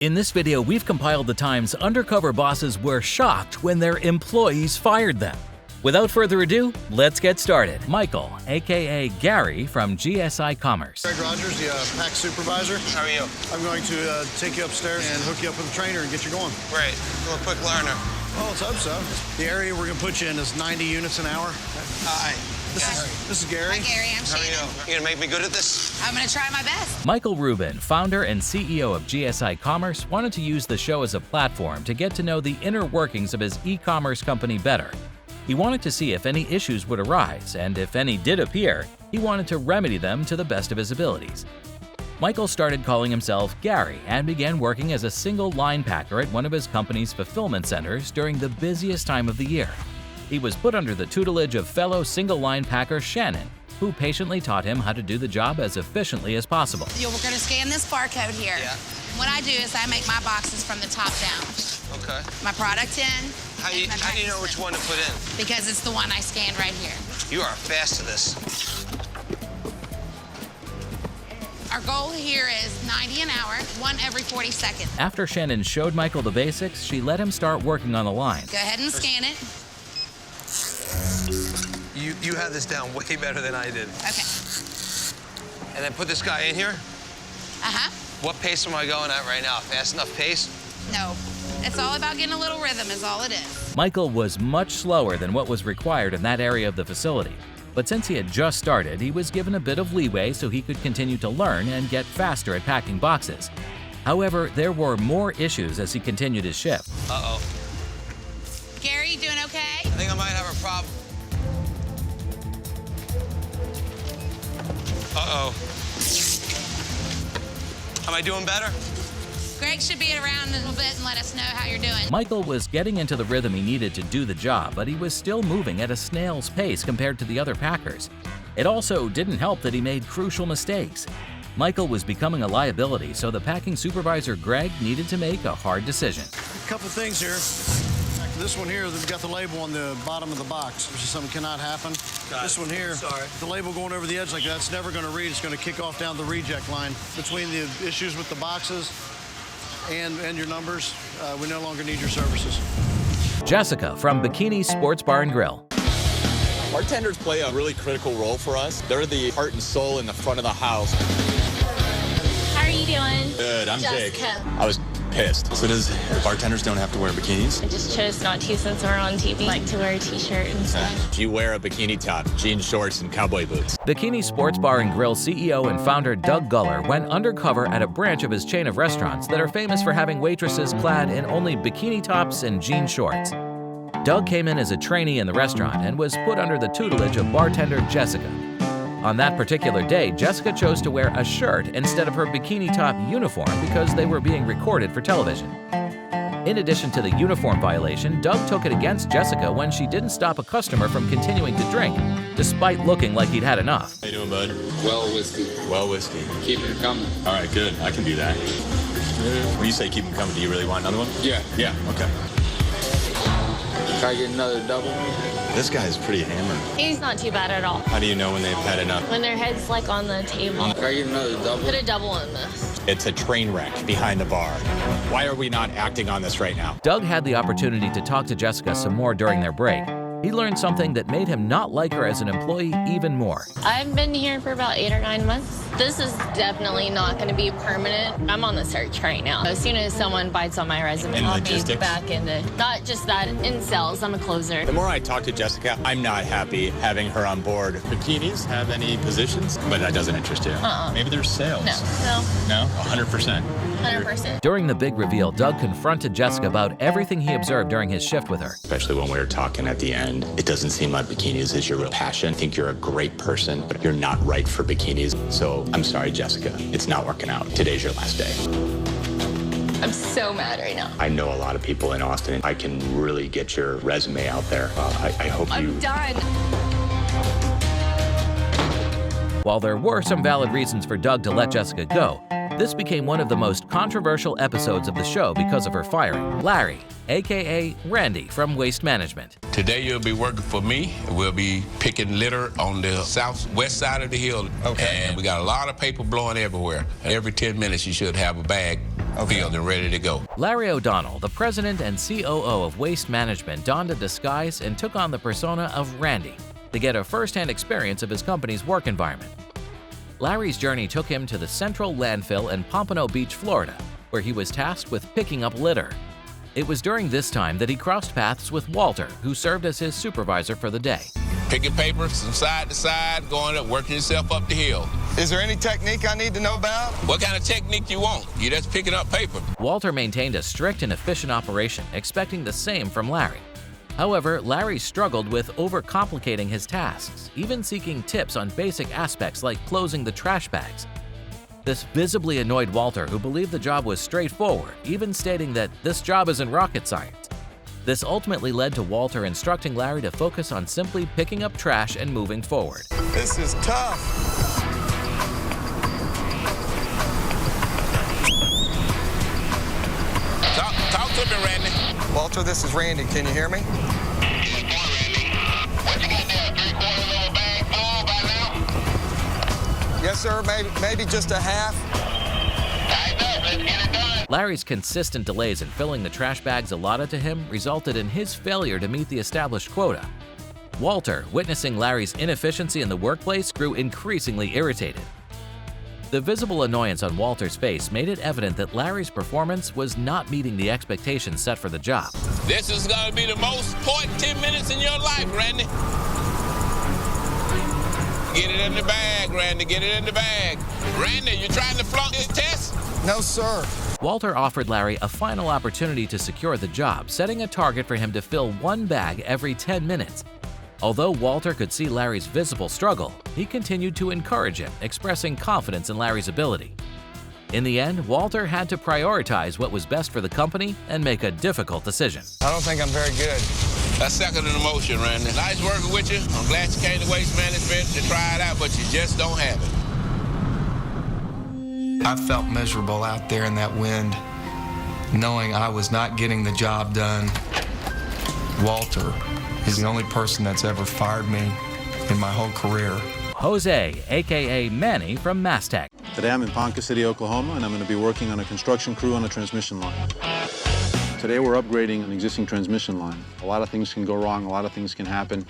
In this video, we've compiled the times undercover bosses were shocked when their employees fired them. Without further ado, let's get started. Michael, aka Gary from GSI Commerce. Greg Rogers, the pack supervisor. How are you? I'm going to take you upstairs and hook you up with a trainer and get you going. Great. I'm a quick learner. Oh, let's hope so. The area we're going to put you in is 90 units an hour. Hi. This is Gary. Hi, Gary. I'm How are Shannon. you? You gonna make me good at this? I'm going to try my best. Michael Rubin, founder and CEO of GSI Commerce, wanted to use the show as a platform to get to know the inner workings of his e-commerce company better. He wanted to see if any issues would arise, and if any did appear, he wanted to remedy them to the best of his abilities. Michael started calling himself Gary and began working as a single line packer at one of his company's fulfillment centers during the busiest time of the year. He was put under the tutelage of fellow single line packer Shannon, who patiently taught him how to do the job as efficiently as possible. We're going to scan this barcode here. Yeah. What I do is I make my boxes from the top down. Okay. My product in. How do you know which one to put in? Because it's the one I scanned right here. You are fast at this. Our goal here is 90 an hour, one every 40 seconds. After Shannon showed Michael the basics, she let him start working on the line. Go ahead and scan it. You had this down way better than I did. Okay. And then put this guy in here. Uh-huh. What pace am I going at right now? Fast enough pace? No. It's all about getting a little rhythm is all it is. Michael was much slower than what was required in that area of the facility, but since he had just started, he was given a bit of leeway so he could continue to learn and get faster at packing boxes. However, there were more issues as he continued his shift. Uh-oh. Gary, you doing okay? I think I might have a problem. Uh-oh. Am I doing better? Greg should be around a little bit and let us know how you're doing. Michael was getting into the rhythm he needed to do the job, but he was still moving at a snail's pace compared to the other packers. It also didn't help that he made crucial mistakes. Michael was becoming a liability, so the packing supervisor Greg needed to make a hard decision. A couple things here. This one here, they've got the label on the bottom of the box, which is something cannot happen. This one here, the label going over the edge like that's never going to read. It's going to kick off down the reject line. Between the issues with the boxes and your numbers, we no longer need your services. Jessica from Bikini Sports Bar and Grill. Bartenders play a really critical role for us. They're the heart and soul in the front of the house. How are you doing? Good, I'm Jake. Jessica. I was pissed. So the bartenders don't have to wear bikinis? I just chose not to since we're on TV. I like to wear a t-shirt and stuff. If you wear a bikini top, jean shorts, and cowboy boots. Bikini Sports Bar and Grill CEO and founder Doug Guller went undercover at a branch of his chain of restaurants that are famous for having waitresses clad in only bikini tops and jean shorts. Doug came in as a trainee in the restaurant and was put under the tutelage of bartender Jessica. On that particular day, Jessica chose to wear a shirt instead of her bikini top uniform because they were being recorded for television. In addition to the uniform violation, Doug took it against Jessica when she didn't stop a customer from continuing to drink, despite looking like he'd had enough. How you doing, bud? Well whiskey. Well whiskey. Keep it coming. All right, good. I can do that. When you say keep them coming, do you really want another one? Yeah. Yeah, okay. Try to get another double. This guy's pretty hammered. He's not too bad at all. How do you know when they've had enough? When their head's like on the table. Try to get another double. Put a double in this. It's a train wreck behind the bar. Why are we not acting on this right now? Doug had the opportunity to talk to Jessica some more during their break. He learned something that made him not like her as an employee even more. I've been here for about 8 or 9 months. This is definitely not going to be permanent. I'm on the search right now. As soon as someone bites on my resume, In I'll logistics? be back into, not just that, in sales. I'm a closer. The more I talk to Jessica, I'm not happy having her on board. Bikinis have any positions? But that doesn't interest you. Maybe there's sales. No. No? 100%. 100%. During the big reveal, Doug confronted Jessica about everything he observed during his shift with her. Especially when we were talking at the end. It doesn't seem like bikinis is your real passion. I think you're a great person, but you're not right for bikinis. So I'm sorry, Jessica. It's not working out. Today's your last day. I'm so mad right now. I know a lot of people in Austin. I can really get your resume out there. I hope you... I'm done. While there were some valid reasons for Doug to let Jessica go, this became one of the most controversial episodes of the show because of her firing. Larry, aka Randy from Waste Management. Today you'll be working for me. We'll be picking litter on the southwest side of the hill. Okay. And we got a lot of paper blowing everywhere. Every 10 minutes you should have a bag filled and ready to go. Larry O'Donnell, the president and COO of Waste Management, donned a disguise and took on the persona of Randy to get a first-hand experience of his company's work environment. Larry's journey took him to the Central Landfill in Pompano Beach, Florida, where he was tasked with picking up litter. It was during this time that he crossed paths with Walter, who served as his supervisor for the day. Picking papers from side to side, going up, working yourself up the hill. Is there any technique I need to know about? What kind of technique you want? You're just picking up paper. Walter maintained a strict and efficient operation, expecting the same from Larry. However, Larry struggled with overcomplicating his tasks, even seeking tips on basic aspects like closing the trash bags. This visibly annoyed Walter, who believed the job was straightforward, even stating that this job isn't rocket science. This ultimately led to Walter instructing Larry to focus on simply picking up trash and moving forward. This is tough. Talk to me, Randy. Walter, this is Randy. Can you hear me? Yes, sir. Maybe just a half. Larry's consistent delays in filling the trash bags allotted to him resulted in his failure to meet the established quota. Walter, witnessing Larry's inefficiency in the workplace, grew increasingly irritated. The visible annoyance on Walter's face made it evident that Larry's performance was not meeting the expectations set for the job. This is going to be the most important 10 minutes in your life, Randy. Get it in the bag, Randy. Get it in the bag. Randy, you trying to flunk this test? No, sir. Walter offered Larry a final opportunity to secure the job, setting a target for him to fill one bag every 10 minutes. Although Walter could see Larry's visible struggle, he continued to encourage him, expressing confidence in Larry's ability. In the end, Walter had to prioritize what was best for the company and make a difficult decision. I don't think I'm very good. That's second in the motion, Randy. Nice working with you. I'm glad you came to Waste Management to try it out, but you just don't have it. I felt miserable out there in that wind, knowing I was not getting the job done. Walter is the only person that's ever fired me in my whole career. Jose, aka Manny from Mastech. Today I'm in Ponca City, Oklahoma, and I'm going to be working on a construction crew on a transmission line. Today we're upgrading an existing transmission line. A lot of things can go wrong, a lot of things can happen,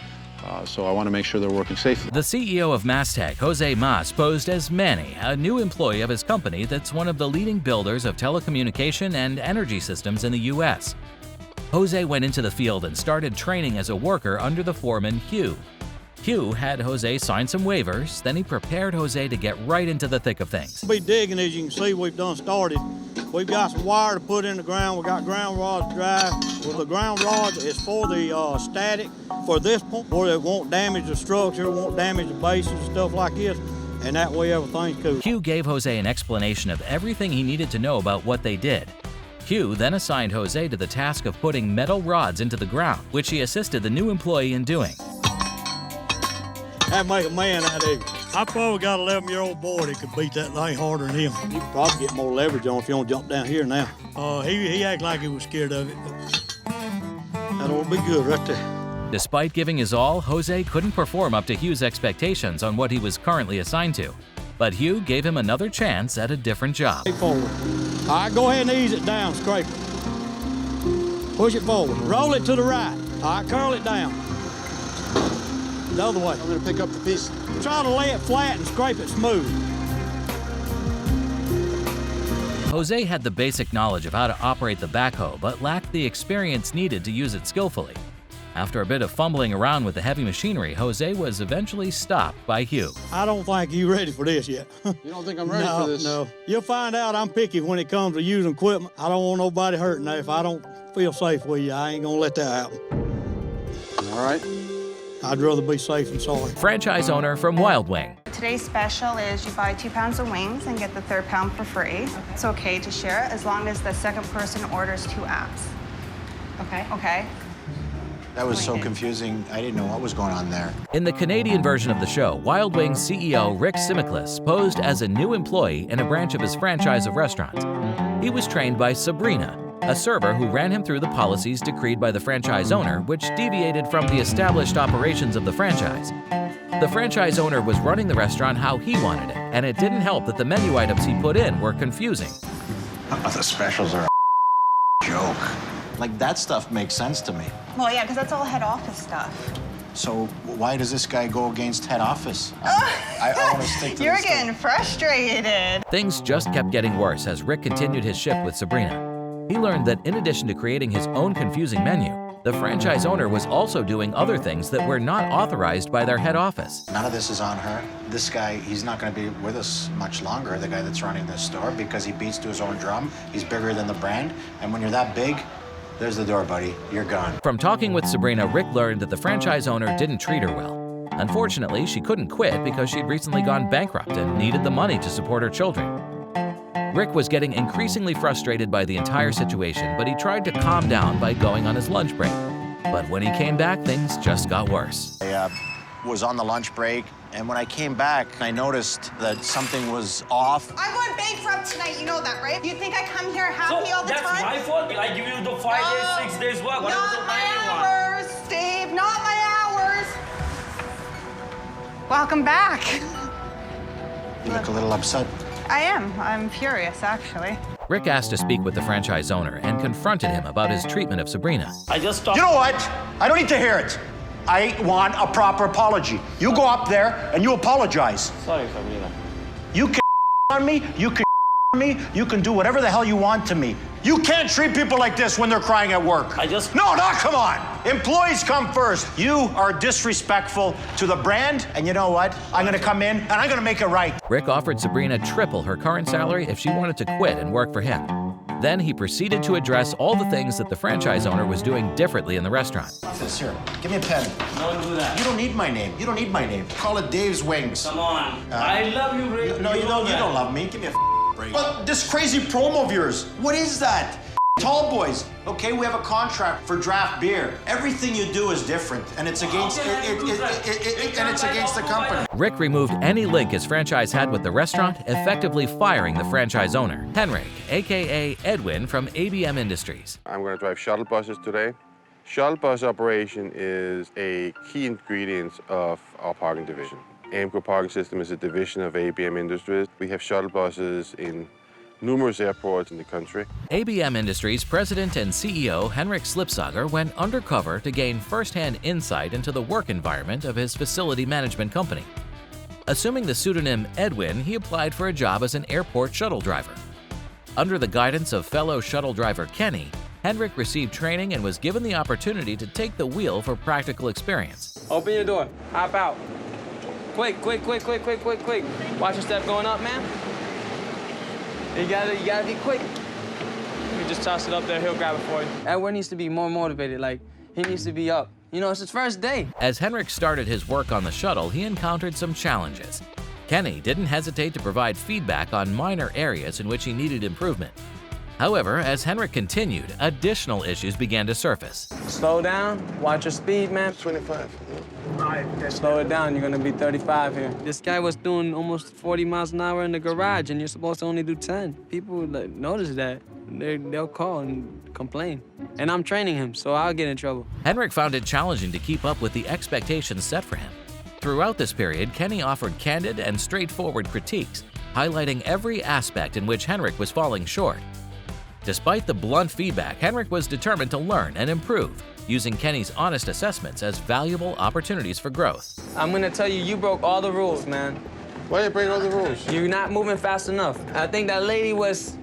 so I want to make sure they're working safely. The CEO of Mastech, Jose Mas, posed as Manny, a new employee of his company that's one of the leading builders of telecommunication and energy systems in the U.S. Jose went into the field and started training as a worker under the foreman Hugh. Hugh had Jose sign some waivers, then he prepared Jose to get right into the thick of things. We'll be digging, as you can see, we've done started. We've got some wire to put in the ground. We've got ground rods to drive. Well, the ground rods is for the static for this point, where it won't damage the structure, it won't damage the bases and stuff like this, and that way everything's cool. Hugh gave Jose an explanation of everything he needed to know about what they did. Hugh then assigned Jose to the task of putting metal rods into the ground, which he assisted the new employee in doing. That'd make a man out of him. I probably got an 11-year-old boy that could beat that thing harder than him. You could probably get more leverage on if you don't jump down here now. He acted like he was scared of it, but that ought to be good right there. Despite giving his all, Jose couldn't perform up to Hugh's expectations on what he was currently assigned to. But Hugh gave him another chance at a different job. Forward. All right, go ahead and ease it down, scrape it. Push it forward. Roll it to the right. All right, curl it down. The other way. I'm going to pick up the piece. Try to lay it flat and scrape it smooth. Jose had the basic knowledge of how to operate the backhoe, but lacked the experience needed to use it skillfully. After a bit of fumbling around with the heavy machinery, Jose was eventually stopped by Hugh. I don't think you're ready for this yet. You don't think I'm ready for this? No. You'll find out I'm picky when it comes to using equipment. I don't want nobody hurting there. If I don't feel safe with you, I ain't going to let that happen. All right. I'd rather be safe than sorry. Franchise owner from Wild Wing. Today's special is you buy 2 pounds of wings and get the 3rd pound for free. Okay. It's okay to share it as long as the second person orders 2 apps. Okay. Okay. That was so confusing. I didn't know what was going on there. In the Canadian version of the show, Wild Wing's CEO Rick Simiclis posed as a new employee in a branch of his franchise of restaurants. He was trained by Sabrina, a server who ran him through the policies decreed by the franchise owner, which deviated from the established operations of the franchise. The franchise owner was running the restaurant how he wanted it, and it didn't help that the menu items he put in were confusing. The specials are a joke. Like, that stuff makes sense to me. Well, yeah, because that's all head office stuff. So why does this guy go against head office? I want to stick to You're this getting frustrated. Things just kept getting worse as Rick continued his shift with Sabrina. He learned that in addition to creating his own confusing menu, the franchise owner was also doing other things that were not authorized by their head office. None of this is on her. This guy, he's not going to be with us much longer, the guy that's running this store, because he beats to his own drum. He's bigger than the brand. And when you're that big, there's the door, buddy. You're gone. From talking with Sabrina, Rick learned that the franchise owner didn't treat her well. Unfortunately, she couldn't quit because she'd recently gone bankrupt and needed the money to support her children. Rick was getting increasingly frustrated by the entire situation, but he tried to calm down by going on his lunch break. But when he came back, things just got worse. I was on the lunch break, and when I came back, I noticed that something was off. I'm going bankrupt tonight, you know that, right? You think I come here happy all the time? That's my fault? I give you the 5 days, 6 days work. Not my hours, Steve, not my hours. Welcome back. You look a little upset. I am. I'm furious, actually. Rick asked to speak with the franchise owner and confronted him about his treatment of Sabrina. I just stopped. You know what? I don't need to hear it. I want a proper apology. You go up there and you apologize. Sorry, Sabrina. You can on me, you can on me, you can do whatever the hell you want to me. You can't treat people like this when they're crying at work. No, come on. Employees come first. You are disrespectful to the brand, and you know what? I'm gonna come in and I'm gonna make it right. Rick offered Sabrina triple her current salary if she wanted to quit and work for him. Then he proceeded to address all the things that the franchise owner was doing differently in the restaurant. This here, give me a pen. Don't do that. You don't need my name. You don't need my name. Call it Dave's Wings. Come on. I love you, Rick. No, you don't love me. Give me a break. But this crazy promo of yours, what is that? Tall boys. Okay, we have a contract for draft beer. Everything you do is different, and it's against it's against the company. Rick removed any link his franchise had with the restaurant, effectively firing the franchise owner, Henrik, aka Edwin from ABM Industries. I'm going to drive shuttle buses today. Shuttle bus operation is a key ingredient of our parking division. AMCO Parking System is a division of ABM Industries. We have shuttle buses in numerous airports in the country. ABM Industries President and CEO Henrik Slipsager went undercover to gain first-hand insight into the work environment of his facility management company. Assuming the pseudonym Edwin, he applied for a job as an airport shuttle driver. Under the guidance of fellow shuttle driver Kenny, Henrik received training and was given the opportunity to take the wheel for practical experience. Open your door. Hop out. Quick, quick, quick, quick, quick, quick, quick. Watch your step going up, man. You gotta be quick. You just toss it up there, he'll grab it for you. Edward needs to be more motivated, like, he needs to be up. You know, it's his first day. As Henrik started his work on the shuttle, he encountered some challenges. Kenny didn't hesitate to provide feedback on minor areas in which he needed improvement. However, as Henrik continued, additional issues began to surface. Slow down, watch your speed, man. 25. Slow it down, you're gonna be 35 here. This guy was doing almost 40 miles an hour in the garage, and you're supposed to only do 10. People notice that. They'll call and complain. And I'm training him, so I'll get in trouble. Henrik found it challenging to keep up with the expectations set for him. Throughout this period, Kenny offered candid and straightforward critiques, highlighting every aspect in which Henrik was falling short. Despite the blunt feedback, Henrik was determined to learn and improve, using Kenny's honest assessments as valuable opportunities for growth. I'm gonna tell you, you broke all the rules, man. Why you break all the rules? You're not moving fast enough. I think that lady was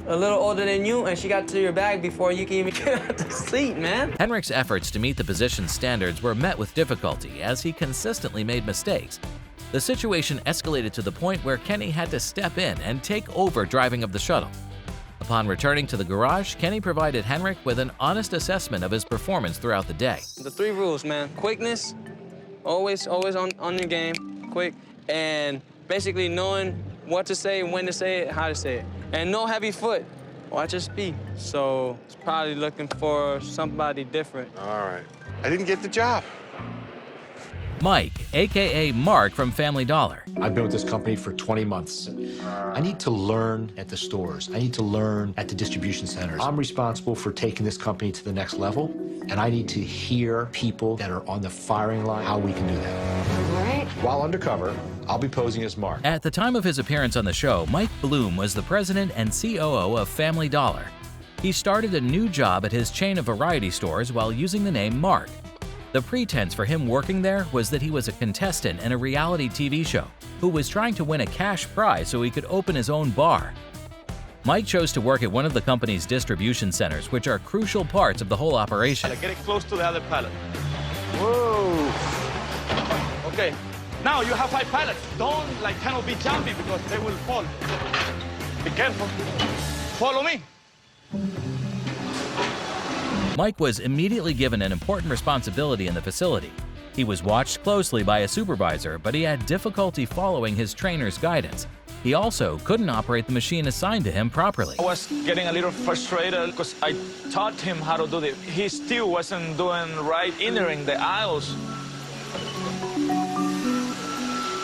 a little older than you, and she got to your bag before you can even get out the seat, man. Henrik's efforts to meet the position's standards were met with difficulty as he consistently made mistakes. The situation escalated to the point where Kenny had to step in and take over driving of the shuttle. Upon returning to the garage, Kenny provided Henrik with an honest assessment of his performance throughout the day. The 3 rules, man. Quickness, always on your game, quick, and basically knowing what to say, when to say it, how to say it. And no heavy foot. Watch your speed. So it's probably looking for somebody different. All right. I didn't get the job. Mike, aka Mark from Family Dollar. I've been with this company for 20 months. I need to learn at the stores. I need to learn at the distribution centers. I'm responsible for taking this company to the next level, and I need to hear people that are on the firing line how we can do that. All right, While undercover, I'll be posing as Mark. At the time of his appearance on the show, Mike Bloom was the president and COO of Family Dollar. He started a new job at his chain of variety stores while using the name Mark. The pretense for him working there was that he was a contestant in a reality TV show who was trying to win a cash prize so he could open his own bar. Mike chose to work at one of the company's distribution centers, which are crucial parts of the whole operation. Get it close to the other pallet. Whoa. Okay. Now you have 5 pallets. Don't kind of be jumpy because they will fall. Be careful. Follow me. Mike was immediately given an important responsibility in the facility. He was watched closely by a supervisor, but he had difficulty following his trainer's guidance. He also couldn't operate the machine assigned to him properly. I was getting a little frustrated because I taught him how to do it. He still wasn't doing right, entering the aisles.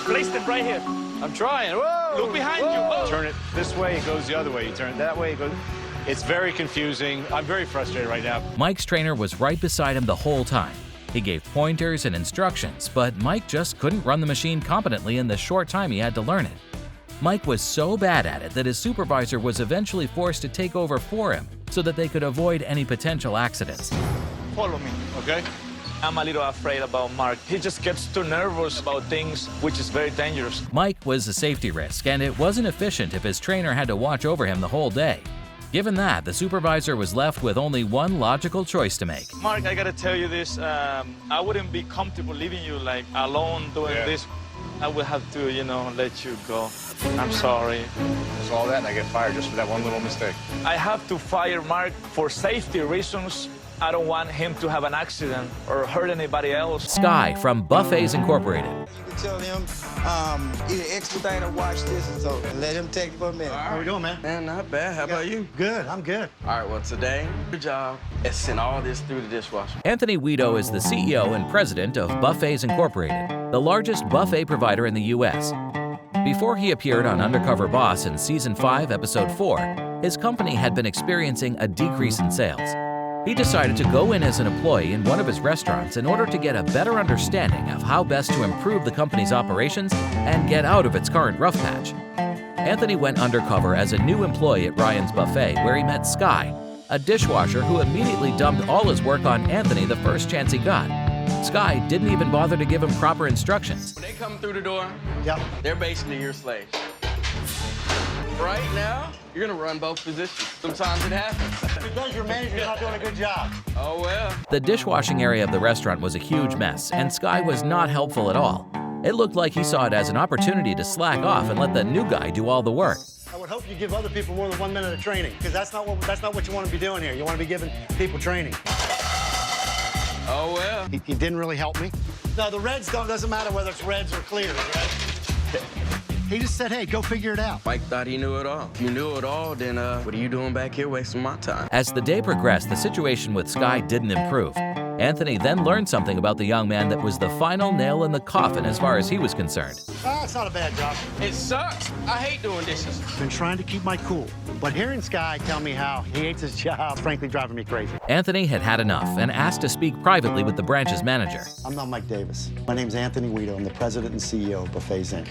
Place it right here. I'm trying. Whoa! Look behind you. Whoa. Turn it this way, it goes the other way. You turn it that way, it goes... It's very confusing. I'm very frustrated right now. Mike's trainer was right beside him the whole time. He gave pointers and instructions, but Mike just couldn't run the machine competently in the short time he had to learn it. Mike was so bad at it that his supervisor was eventually forced to take over for him so that they could avoid any potential accidents. Follow me, okay? I'm a little afraid about Mark. He just gets too nervous about things, which is very dangerous. Mike was a safety risk, and it wasn't efficient if his trainer had to watch over him the whole day. Given that, the supervisor was left with only one logical choice to make. Mark, I gotta tell you this. I wouldn't be comfortable leaving you alone doing this. I would have to, let you go. I'm sorry. There's all that, and I get fired just for that one little mistake. I have to fire Mark for safety reasons. I don't want him to have an accident or hurt anybody else. Sky from Buffets Incorporated. You can tell him either expedite or watch this and let him take it for a minute. How we doing, man? Man, not bad. How about you? Good, I'm good. All right, well, today, your job is send all this through the dishwasher. Anthony Weedo is the CEO and president of Buffets Incorporated, the largest buffet provider in the U.S. Before he appeared on Undercover Boss in Season 5, Episode 4, his company had been experiencing a decrease in sales. He decided to go in as an employee in one of his restaurants in order to get a better understanding of how best to improve the company's operations and get out of its current rough patch. Anthony went undercover as a new employee at Ryan's Buffet, where he met Sky, a dishwasher who immediately dumped all his work on Anthony the first chance he got. Sky didn't even bother to give him proper instructions. When they come through the door, they're basically your slaves. Right now, you're gonna run both positions. Sometimes it happens. Because your manager's not doing a good job. Oh, well. The dishwashing area of the restaurant was a huge mess, and Sky was not helpful at all. It looked like he saw it as an opportunity to slack off and let the new guy do all the work. I would hope you give other people more than 1 minute of training, because that's not what you want to be doing here. You want to be giving people training. Oh, well. He didn't really help me. No, the reds doesn't matter whether it's reds or clear, right? He just said, hey, go figure it out. Mike thought he knew it all. If you knew it all, then what are you doing back here wasting my time? As the day progressed, the situation with Sky didn't improve. Anthony then learned something about the young man that was the final nail in the coffin as far as he was concerned. It's not a bad job. It sucks. I hate doing dishes. Been trying to keep my cool. But hearing Sky tell me how he hates his job is frankly driving me crazy. Anthony had had enough and asked to speak privately with the branch's manager. I'm not Mike Davis. My name's Anthony Weedo. I'm the president and CEO of Buffets Inc.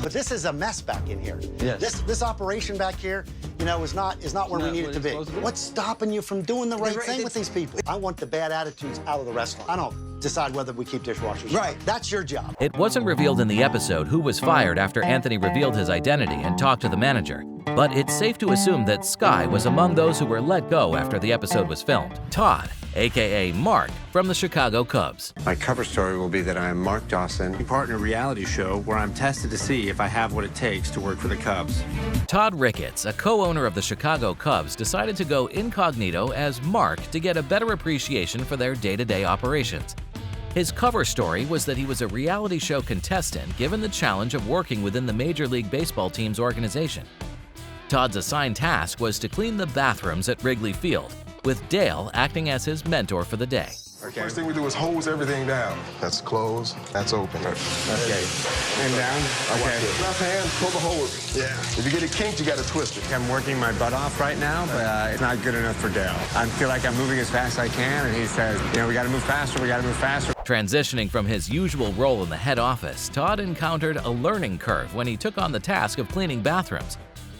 But this is a mess back in here. Yes. This operation back here, is not where we need it to be. What's stopping you from doing the right thing with these people? I want the bad attitudes out of the restaurant. I don't decide whether we keep dishwashers. Right. That's your job. It wasn't revealed in the episode who was fired after Anthony revealed his identity and talked to the manager. But it's safe to assume that Sky was among those who were let go after the episode was filmed. Todd, a.k.a. Mark, from the Chicago Cubs. My cover story will be that I am Mark Dawson, part in a reality show where I'm tested to see if I have what it takes to work for the Cubs. Todd Ricketts, a co-owner of the Chicago Cubs, decided to go incognito as Mark to get a better appreciation for their day-to-day operations. His cover story was that he was a reality show contestant given the challenge of working within the Major League Baseball team's organization. Todd's assigned task was to clean the bathrooms at Wrigley Field, with Dale acting as his mentor for the day. Okay. First thing we do is hose everything down. That's closed, that's open. Okay. And down? Okay. Left hand, pull the hose. Yeah. If you get it kinked, you got to twist it. I'm working my butt off right now, but it's not good enough for Dale. I feel like I'm moving as fast as I can, and he says, you know, we got to move faster, we got to move faster. Transitioning from his usual role in the head office, Todd encountered a learning curve when he took on the task of cleaning bathrooms.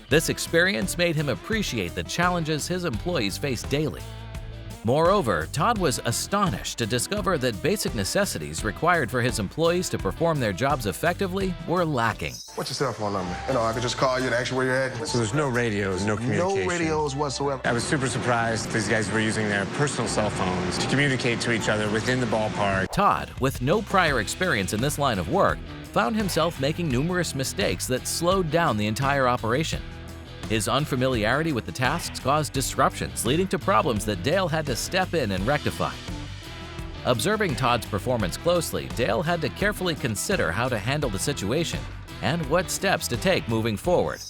This experience made him appreciate the challenges his employees face daily. Moreover, Todd was astonished to discover that basic necessities required for his employees to perform their jobs effectively were lacking. What's your cell phone number? You know, I could just call you and ask you where you're at. So there's no radios, no communication? No radios whatsoever. I was super surprised these guys were using their personal cell phones to communicate to each other within the ballpark. Todd, with no prior experience in this line of work, found himself making numerous mistakes that slowed down the entire operation. His unfamiliarity with the tasks caused disruptions, leading to problems that Dale had to step in and rectify. Observing Todd's performance closely, Dale had to carefully consider how to handle the situation and what steps to take moving forward.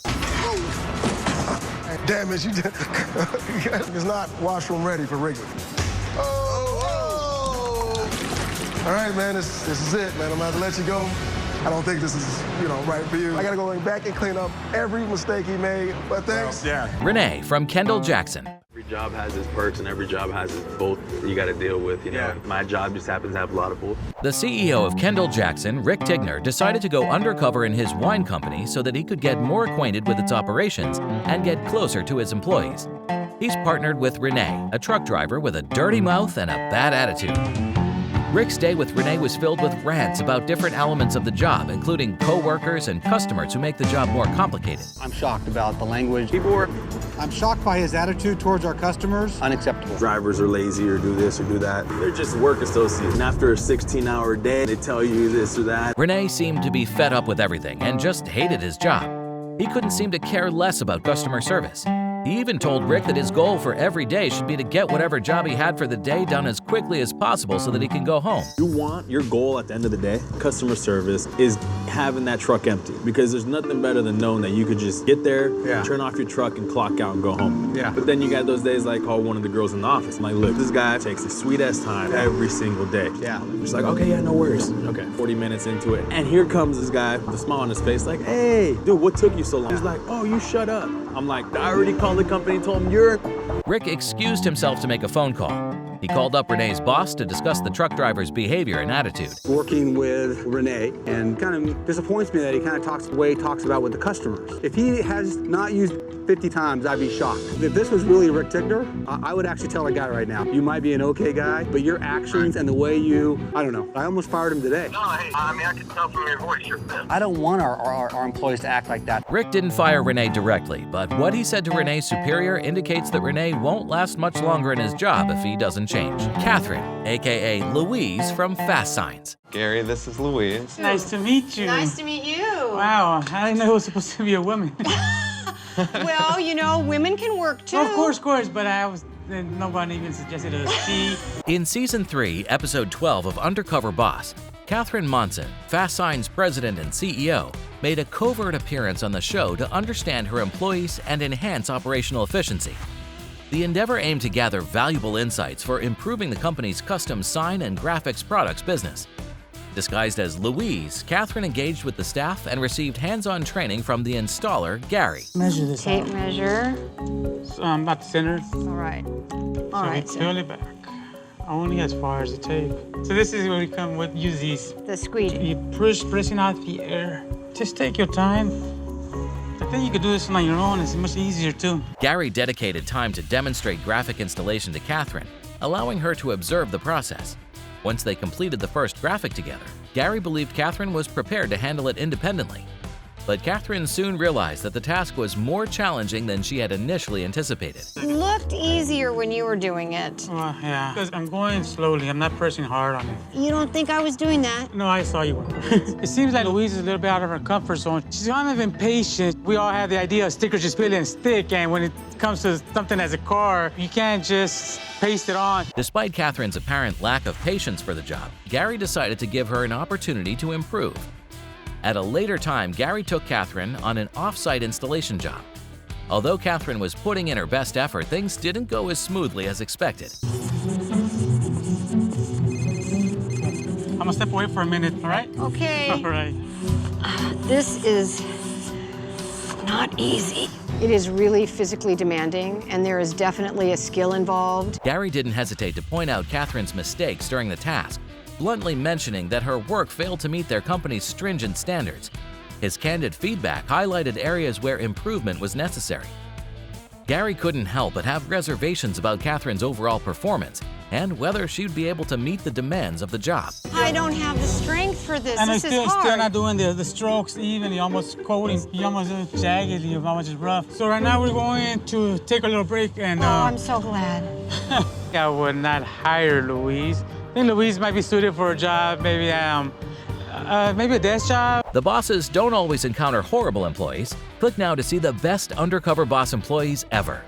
Damn it, it's not washroom ready for regular. All right, man, this is it, man. I'm about to let you go. I don't think this is, right for you. I gotta go back and clean up every mistake he made, but thanks. Yeah. Renee from Kendall Jackson. Every job has its perks and every job has its both you gotta deal with, Yeah. My job just happens to have a lot of both. The CEO of Kendall Jackson, Rick Tigner, decided to go undercover in his wine company so that he could get more acquainted with its operations and get closer to his employees. He's partnered with Renee, a truck driver with a dirty mouth and a bad attitude. Rick's day with Renee was filled with rants about different elements of the job, including co-workers and customers who make the job more complicated. I'm shocked about the language. I'm shocked by his attitude towards our customers. Unacceptable. Drivers are lazy or do this or do that. They're just work associates. And after a 16-hour day, they tell you this or that. Renee seemed to be fed up with everything and just hated his job. He couldn't seem to care less about customer service. He even told Rick that his goal for every day should be to get whatever job he had for the day done as quickly as possible so that he can go home. Your goal at the end of the day, customer service, is having that truck empty. Because there's nothing better than knowing that you could just get there, turn off your truck, and clock out and go home. Yeah. But then you got those days like one of the girls in the office. I'm like, look, this guy takes the sweetest time every single day. Yeah. Just like, okay, yeah, no worries. Okay, 40 minutes into it. And here comes this guy with a smile on his face like, hey, dude, what took you so long? He's like, oh, you shut up. I'm like, I already called the company and told him you're... Rick excused himself to make a phone call. He called up Renee's boss to discuss the truck driver's behavior and attitude. Working with Renee, and kind of disappoints me that he kind of talks the way he talks about with the customers. If he has not used 50 times, I'd be shocked. If this was really Rick Tigner, I would actually tell a guy right now, you might be an okay guy, but your actions and the way you, I don't know, I almost fired him today. No, hey, I can tell from your voice, you're pissed. I don't want our employees to act like that. Rick didn't fire Renee directly, but what he said to Renee's superior indicates that Renee won't last much longer in his job if he doesn't change. Catherine, aka Louise from Fast Signs. Gary, this is Louise. Nice to meet you. Nice to meet you. Wow, I didn't know it was supposed to be a woman. Well, women can work too. Of course, but nobody even suggested it was she. In Season 3, Episode 12 of Undercover Boss, Catherine Monson, Fast Sign's president and CEO, made a covert appearance on the show to understand her employees and enhance operational efficiency. The endeavor aimed to gather valuable insights for improving the company's custom sign and graphics products business. Disguised as Louise, Catherine engaged with the staff and received hands-on training from the installer, Gary. Measure this Tape out. measure. So, about the center. All right. All right. Peel it back. Only as far as the tape. So this is where we come with, use these. The squeegee. You pressing out the air. Just take your time. I think you could do this on your own. It's much easier too. Gary dedicated time to demonstrate graphic installation to Catherine, allowing her to observe the process. Once they completed the first graphic together, Gary believed Catherine was prepared to handle it independently. But Catherine soon realized that the task was more challenging than she had initially anticipated. It looked easier when you were doing it. Well, yeah, because I'm going slowly. I'm not pressing hard on it. You don't think I was doing that? No, I saw you were. It seems like Louise is a little bit out of her comfort zone. She's kind of impatient. We all have the idea of stickers just peel and stick, and when it comes to something as a car, you can't just paste it on. Despite Catherine's apparent lack of patience for the job, Gary decided to give her an opportunity to improve. At a later time, Gary took Catherine on an off-site installation job. Although Catherine was putting in her best effort, things didn't go as smoothly as expected. gonna step away for a minute, all right? Okay. All right. This is not easy. It is really physically demanding, and there is definitely a skill involved. Gary didn't hesitate to point out Catherine's mistakes during the task, bluntly mentioning that her work failed to meet their company's stringent standards. His candid feedback highlighted areas where improvement was necessary. Gary couldn't help but have reservations about Catherine's overall performance and whether she'd be able to meet the demands of the job. I don't have the strength for this. And this I'm is hard. still not doing the strokes evenly, almost coating. You almost jaggedly, almost just rough. So right now we're going to take a little break and... Oh, I'm so glad. I would not hire Louise. I think Louise might be suited for a job, maybe a desk job. The bosses don't always encounter horrible employees. Click now to see the best undercover boss employees ever.